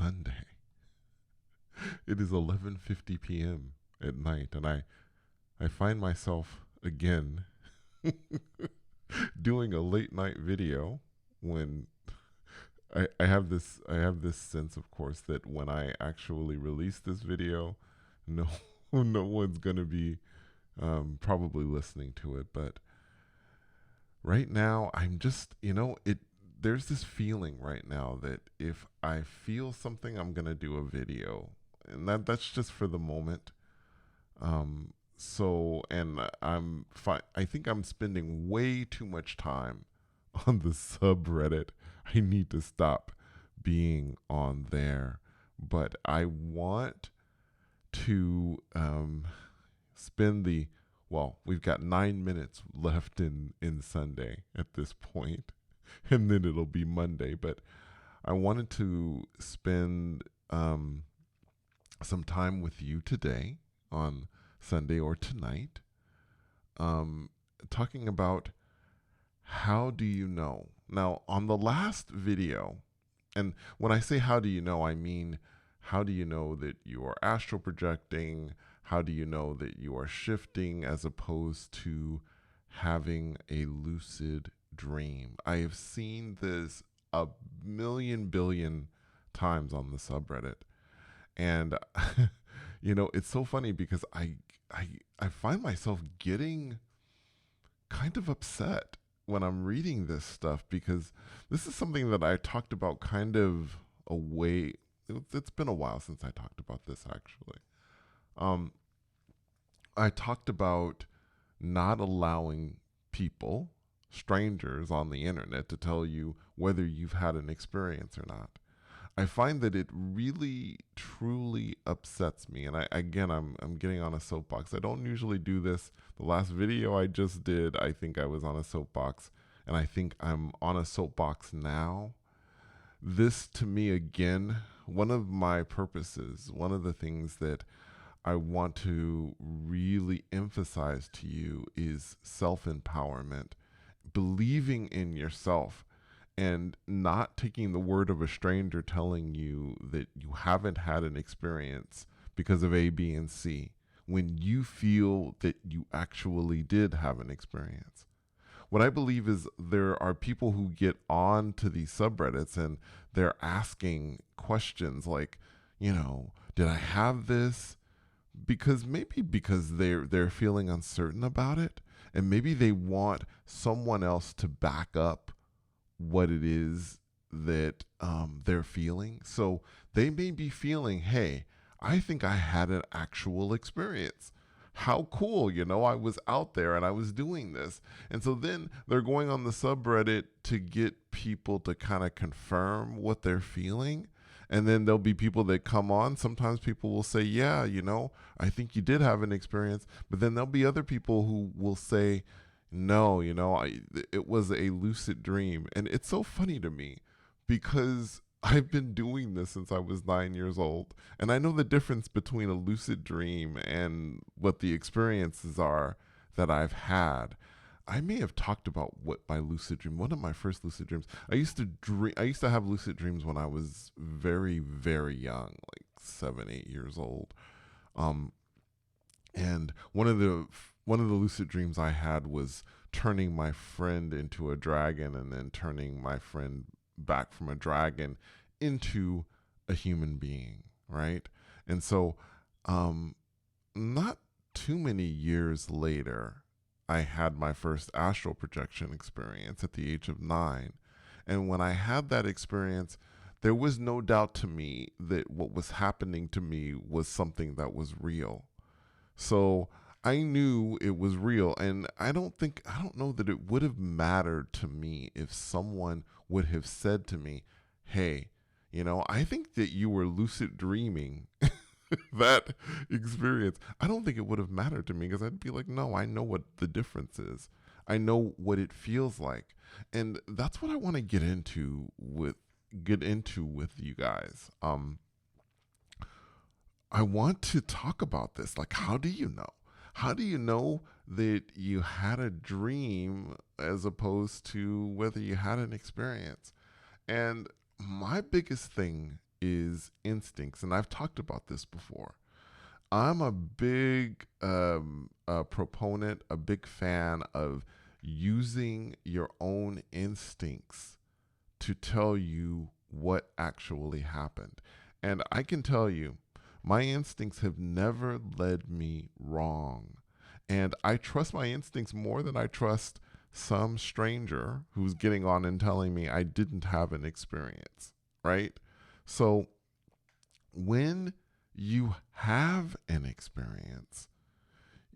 Sunday. It is 11:50 p.m. at night, and I find myself again doing a late night video when I have this sense, of course, that when I actually release this video, no no one's gonna be probably listening to it. But right now, I'm just it. There's this feeling right now that if I feel something, I'm gonna do a video, and that's just for the moment. So, and I'm fine. I think I'm spending way too much time on the subreddit. I need to stop being on there. But I want to spend we've got 9 minutes left in Sunday at this point, and then it'll be Monday. But I wanted to spend some time with you today on Sunday or tonight, um, talking about how do you know. Now, on the last video, and when I say how do you know, I mean how do you know that you are astral projecting? How do you know that you are shifting as opposed to having a lucid dream? I have seen this a million billion times on the subreddit. And it's so funny because I find myself getting kind of upset when I'm reading this stuff, because this is something that I talked about kind of a way. It's been a while since I talked about this, actually. Um, I talked about not allowing people, strangers on the internet, to tell you whether you've had an experience or not. I find that it really truly upsets me. And I'm getting on a soapbox. I don't usually do this. The last video I just did, I think I was on a soapbox, and I think I'm on a soapbox now. This, to me, again, one of my purposes, one of the things that I want to really emphasize to you is self-empowerment, believing in yourself, and not taking the word of a stranger telling you that you haven't had an experience because of A, B, and C, when you feel that you actually did have an experience. What I believe is there are people who get on to these subreddits and they're asking questions like, did I have this? Because they're feeling uncertain about it, and maybe they want someone else to back up what it is that they're feeling. So they may be feeling, hey, I think I had an actual experience. How cool, I was out there and I was doing this. And so then they're going on the subreddit to get people to kind of confirm what they're feeling. And then there'll be people that come on. Sometimes people will say, yeah, I think you did have an experience. But then there'll be other people who will say, no, it was a lucid dream. And it's so funny to me because I've been doing this since I was 9 years old. And I know the difference between a lucid dream and what the experiences are that I've had. I may have talked about what my lucid dream, one of my first lucid dreams. I used to have lucid dreams when I was very, very young, like 7, 8 years old. Um, and one of the lucid dreams I had was turning my friend into a dragon, and then turning my friend back from a dragon into a human being, right? And so, not too many years later, I had my first astral projection experience at the age of 9. And when I had that experience, there was no doubt to me that what was happening to me was something that was real. So I knew it was real, and I don't know that it would have mattered to me if someone would have said to me, hey, I think that you were lucid dreaming that experience. I don't think it would have mattered to me, because I'd be like, no, I know what the difference is. I know what it feels like. And that's what I want to get into with you guys. I want to talk about this. Like, how do you know? How do you know that you had a dream as opposed to whether you had an experience? And my biggest thing is instincts. And I've talked about this before. I'm a big proponent, a big fan of using your own instincts to tell you what actually happened. And I can tell you, my instincts have never led me wrong. And I trust my instincts more than I trust some stranger who's getting on and telling me I didn't have an experience, right? So when you have an experience,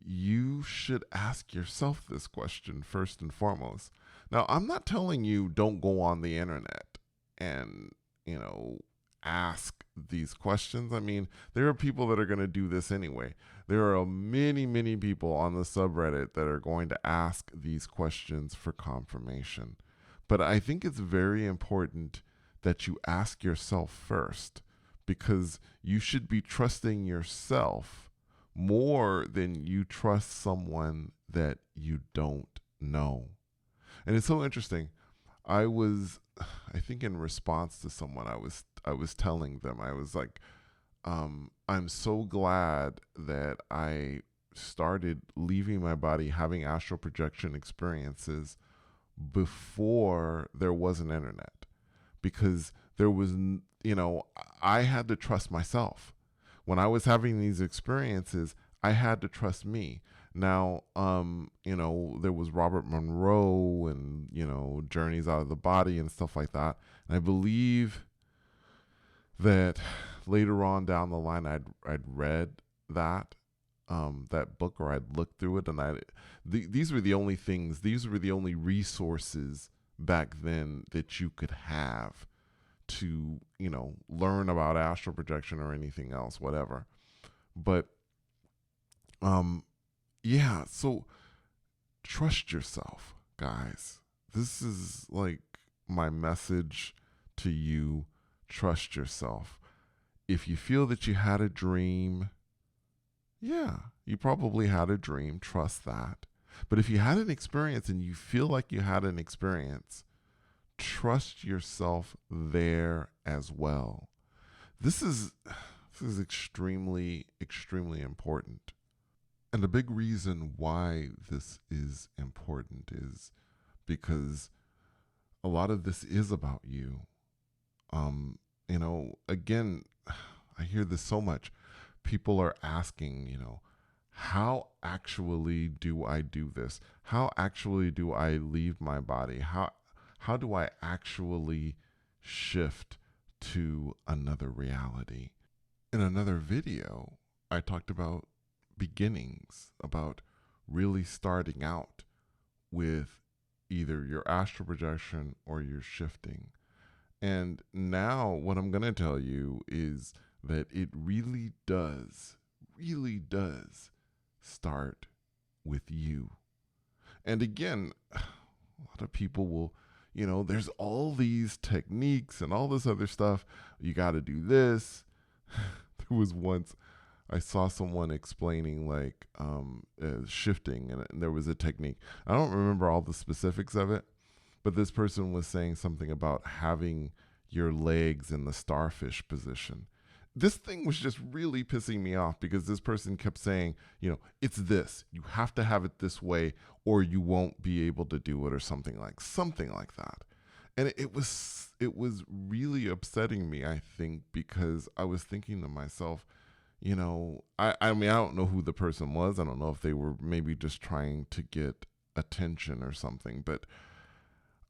you should ask yourself this question first and foremost. Now, I'm not telling you don't go on the internet and, you know, ask these questions. I mean, there are people that are going to do this anyway. There are many, many people on the subreddit that are going to ask these questions for confirmation. But I think it's very important that you ask yourself first, because you should be trusting yourself more than you trust someone that you don't know. And it's so interesting. I was, I think, in response to someone, I was telling them, I was like, I'm so glad that I started leaving my body, having astral projection experiences before there was an internet, because there was, I had to trust myself. When I was having these experiences, I had to trust me. Now, there was Robert Monroe and, Journeys Out of the Body and stuff like that. And I believe that later on down the line, I'd read that book, or I'd looked through it, and these were the only things, these were the only resources back then that you could have to, learn about astral projection or anything else, whatever. But yeah, so trust yourself, guys. This is like my message to you. Trust yourself. If you feel that you had a dream, yeah, you probably had a dream. Trust that. But if you had an experience and you feel like you had an experience, trust yourself there as well. This is extremely, extremely important. And a big reason why this is important is because a lot of this is about you. Again, I hear this so much. People are asking, how actually do I do this? How actually do I leave my body? How do I actually shift to another reality? In another video, I talked about beginnings, about really starting out with either your astral projection or your shifting. And now, what I'm going to tell you is that it really does start with you. And again, a lot of people will, there's all these techniques and all this other stuff. You got to do this. There was once I saw someone explaining like shifting, and there was a technique. I don't remember all the specifics of it, but this person was saying something about having your legs in the starfish position. This thing was just really pissing me off, because this person kept saying, it's this. You have to have it this way or you won't be able to do it, or something like that. And it was really upsetting me, I think, because I was thinking to myself, I mean, I don't know who the person was. I don't know if they were maybe just trying to get attention or something, but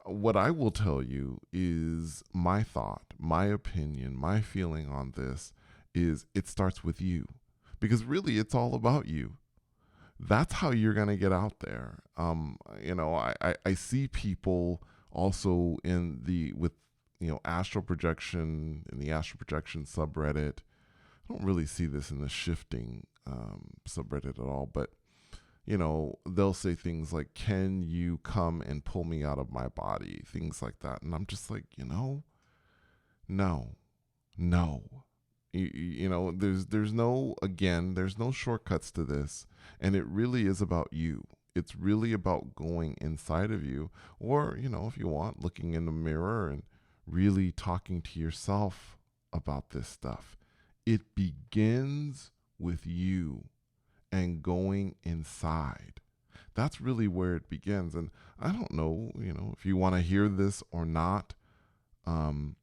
what I will tell you is my thought, my opinion, my feeling on this is it starts with you, because really it's all about you. That's how you're going to get out there. I see people also with astral projection, in the astral projection subreddit. I don't really see this in the shifting subreddit at all, but they'll say things like, can you come and pull me out of my body? Things like that. And I'm just like, no. There's no shortcuts to this. And it really is about you. It's really about going inside of you, or, if you want, looking in the mirror and really talking to yourself about this stuff. It begins with you and going inside. That's really where it begins. And I don't know, if you want to hear this or not. Um,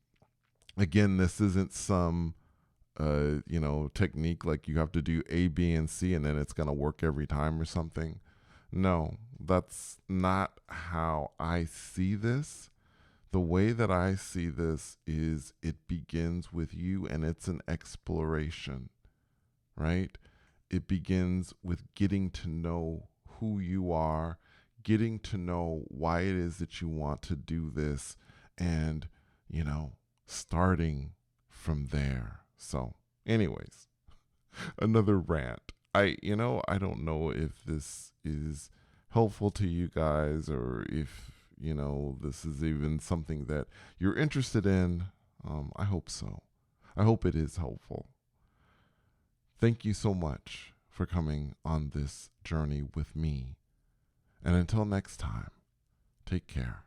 Again, this isn't some technique like you have to do A, B, and C and then it's going to work every time or something. No, that's not how I see this. The way that I see this is it begins with you and it's an exploration, right? It begins with getting to know who you are, getting to know why it is that you want to do this, and, starting from there. So, anyways, another rant. I don't know if this is helpful to you guys or if, this is even something that you're interested in. I hope so. I hope it is helpful. Thank you so much for coming on this journey with me. And until next time, take care.